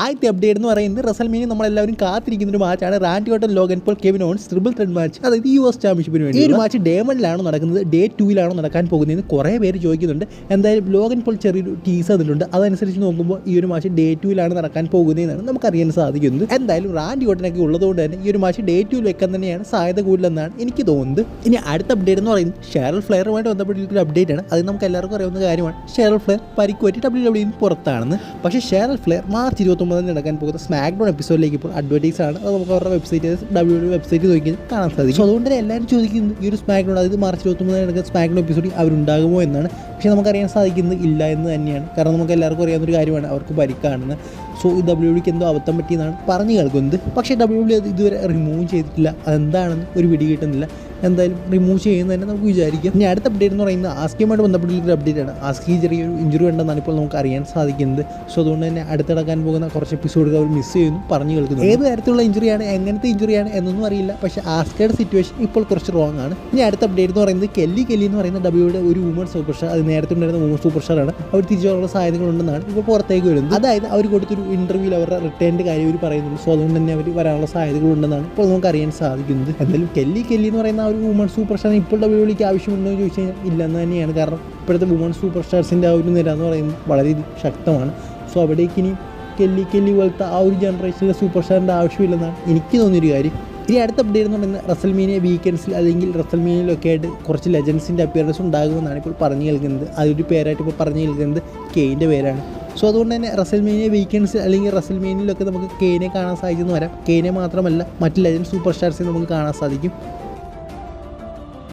ആദ്യത്തെ അപ്ഡേറ്റ് എന്ന് പറയുന്നത് റസൽമേനിയ നമ്മളെല്ലാവരും കാത്തിരിക്കുന്ന ഒരു മാച്ചാണ് Randy Orton Logan Paul Kevin Owens triple threat match. അതായത് US ചാമ്പ്യൻഷിപ്പിന് വേണ്ടി. ഈ ഒരു മാച്ച് ഡേ 1 നടക്കുന്നത്, ഡേ 2 നടക്കാൻ പോകുന്നതെന്ന് കുറേ പേര് ചോദിക്കുന്നുണ്ട്. എന്തായാലും ലോഗൻ പോൾ ചെറിയൊരു ടീസ് തന്നിട്ടുണ്ട്. അതനുസരിച്ച് നോക്കുമ്പോൾ ഈ ഒരു മാച്ച് ഡേ 2 നടക്കാൻ പോകുന്നതെന്നാണ് നമുക്കറിയാൻ സാധിക്കുന്നത്. എന്തായാലും റാൻഡി ഓർട്ടനൊക്കെ ഉള്ളതുകൊണ്ട് തന്നെ ഈ ഒരു മാച്ച് ഡേ 2 വെക്കാൻ തന്നെയാണ് സാധ്യത കൂടുതലെന്നാണ് എനിക്ക് തോന്നുന്നത്. ഇനി അടുത്ത അപ്ഡേറ്റ് എന്ന് പറയുന്നത് ഷാരൽ ഫ്ലെയറുമായിട്ട് ബന്ധപ്പെട്ടിരിക്കുന്ന അപ്ഡേറ്റ് ആണ്. അത് നമുക്ക് എല്ലാവർക്കും അറിയാവുന്ന കാര്യമാണ്. ഷാരൽ ഫ്ലെയർ പരിക്കുപറ്റി WWE പുറത്താണെന്ന്. പക്ഷേ ഷാരൽ ഫ്ലെയർ മാർച്ച് 29 നടക്കാൻ പോകുന്ന സ്മാക്ഡൗൺ എപ്പിസോഡിലേക്ക് ഇപ്പോൾ അഡ്വർടൈസ് ആണ്. അത് നമുക്ക് അവരുടെ വെബ്സൈറ്റ് WWE വെബ്സൈറ്റ് നോക്കി കാണാൻ സാധിക്കും. അതുകൊണ്ട് തന്നെ എല്ലാവരും ചോദിക്കുന്നത് ഈ ഒരു സ്മാക്ഡൗൺ, അതായത് മാർച്ച് 29 നടക്കുന്ന സ്മാക്ഡൗൺ എപ്പിസോഡിൽ അവരുണ്ടാകുമോ എന്നാണ്. പക്ഷേ നമുക്കറിയാൻ സാധിക്കുന്നത് ഇല്ല എന്ന് തന്നെയാണ്. കാരണം നമുക്ക് എല്ലാവർക്കും അറിയാവുന്നൊരു കാര്യമാണ്, അവർക്ക് പരിക്കാണെന്ന്. സോ ഈ WWEക്ക് എന്തോ അബദ്ധം പറ്റിയെന്നാണ് പറഞ്ഞു കേൾക്കുന്നത്. പക്ഷേ WWE അത് ഇതുവരെ റിമൂവ് ചെയ്തിട്ടില്ല. അതെന്താണെന്ന് ഒരു പിടി കിട്ടുന്നില്ല. എന്തായാലും റിമൂവ് ചെയ്യുന്നത് തന്നെ നമുക്ക് വിചാരിക്കാം. ഇനി അടുത്ത അപ്ഡേറ്റ് എന്ന് പറയുന്നത് ആസ്കിയുമായിട്ട് ബന്ധപ്പെട്ടുള്ളൊരു അപ്ഡേറ്റ് ആണ്. ആസ്കി ചെറിയൊരു ഇഞ്ചുറി ഉണ്ടെന്നാണ് ഇപ്പോൾ നമുക്ക് അറിയാൻ സാധിക്കുന്നത്. സോ അതുകൊണ്ട് തന്നെ അടുത്തടക്കാൻ പോകുന്ന കുറച്ച് എപ്പിസോഡുകൾ അവർ മിസ് ചെയ്യുന്നു പറഞ്ഞു കേൾക്കുന്നു. ഏത് തരത്തിലുള്ള ഇഞ്ചുറിയാണ്, എങ്ങനത്തെ ഇഞ്ചുറിയാണ് എന്നൊന്നും അറിയില്ല. പക്ഷേ ആസ്കയുടെ സിറ്റുവേഷൻ ഇപ്പോൾ കുറച്ച് റോങ് ആണ്. ഇനി അടുത്ത അപ്ഡേറ്റ് എന്ന് പറയുന്നത് കെല്ലി എന്ന് പറയുന്ന WWEയുടെ ഒരു വുമൺ സൂപ്പർ സ്റ്റാർ, അത് നേരത്തെ ഉണ്ടായിരുന്ന വുമൺ സൂപ്പർ സ്റ്റാർ ആണ്. അവർ തിരിച്ചുള്ള സാധ്യതകളുണ്ടെന്നാണ് ഇപ്പോൾ പുറത്തേക്ക് വരുന്നത്. അതായത് അവർ കൊടുത്തൊരു ഇൻ്റർവ്യൂവിൽ അവരുടെ റിട്ടേണിൻ്റെ കാര്യം അവർ പറയുന്നുണ്ട്. സോ അതുകൊണ്ട് തന്നെ അവർ വരാനുള്ള സാധ്യതകളുണ്ടെന്നാണ് ഇപ്പോൾ നമുക്ക് അറിയാൻ സാധിക്കുന്നത്. എന്തായാലും കെല്ലി എന്ന് പറയുന്ന ഒരു വുമൺ സൂപ്പർ സ്റ്റാറിന് ഇപ്പോൾ WWEക്ക് ആവശ്യമുണ്ടോ എന്ന് ചോദിച്ചു കഴിഞ്ഞാൽ ഇല്ലെന്ന് തന്നെയാണ്. കാരണം ഇപ്പോഴത്തെ വുമൺ സൂപ്പർ സ്റ്റാർസിൻ്റെ ആ ഒരു നിര എന്ന് പറയുന്നത് വളരെ ശക്തമാണ്. സോ അവിടേക്ക് ഇനി കെല്ലി പോലത്തെ ആ ഒരു ജനറേഷനിലെ സൂപ്പർ സ്റ്റാറിൻ്റെ ആവശ്യമില്ലെന്നാണ് എനിക്ക് തോന്നിയൊരു കാര്യം. ഇനി അടുത്ത അപ്ഡേറ്റ് എന്ന് പറയുന്നത് റസൽമേനിയ വീക്കെൻഡ്സിൽ അല്ലെങ്കിൽ റസൽമേനിയയിലൊക്കെ ആയിട്ട് കുറച്ച് ലെജൻസിൻ്റെ അപ്പിയറൻസ് ഉണ്ടാകുമെന്നാണ് ഇപ്പോൾ പറഞ്ഞു കേൾക്കുന്നത്. അതൊരു പേരായിട്ട് ഇപ്പോൾ പറഞ്ഞു കേൾക്കുന്നത് കെയിൻ്റെ പേരാണ്. സോ അതുകൊണ്ട് തന്നെ റസൽമേനിയ വീക്കെൻഡ്സ് അല്ലെങ്കിൽ റസൽമേനിയയിലൊക്കെ നമുക്ക് കെയിനെ കാണാൻ സാധിച്ചെന്ന് വരാം. കെയിനെ മാത്രമല്ല മറ്റ് ലെജൻഡ് സൂപ്പർ സ്റ്റാർസിനെ നമുക്ക് കാണാൻ സാധിക്കും.